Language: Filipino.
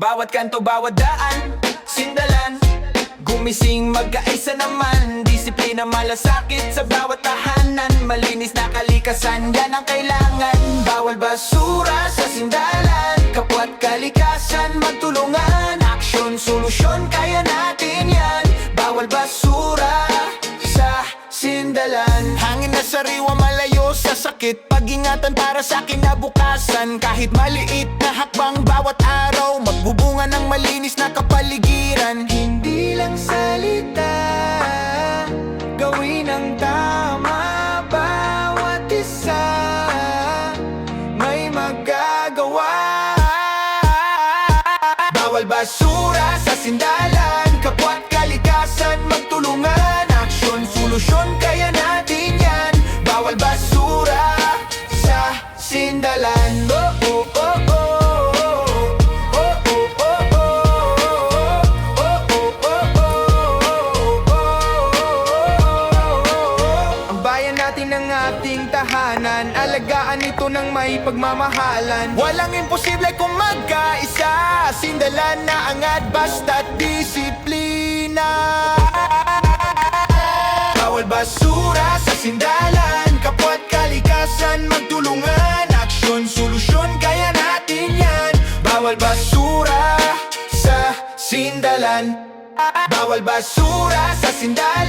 Bawat kanto, bawat daan, sindalan. Gumising magkaisa naman, disiplina malasakit sa bawat tahanan. Malinis na kalikasan, yan ang kailangan. Bawal basura sa sindalan, kapwa't kalikasan magtulungan. Aksyon, solusyon, kaya natin yan. Bawal basura sa sindalan. Hangin na sariwa, malayo sa sakit. Pag-ingatan para sa kinabukasan. Kahit maliit na hakbang bawat araw, magbubunga ng malinis na kapaligiran. Hindi lang salita, gawin ang tama. Bawat isa may magagawa. Bawal basura sa sindalan, kapwa't kalikasan magtulungan. Aksyon, solusyon, kaya natin yan. Bawal basura sa sindalan. Oh, oh, oh, oh. Ang ating tahanan, alagaan ito ng may pagmamahalan. Walang imposible kung magkaisa. Sindalan na angat basta't disiplina. Bawal basura sa sindalan, kapwa't kalikasan magtulungan. Aksyon, solusyon, kaya natin yan. Bawal basura sa sindalan. Bawal basura sa sindalan.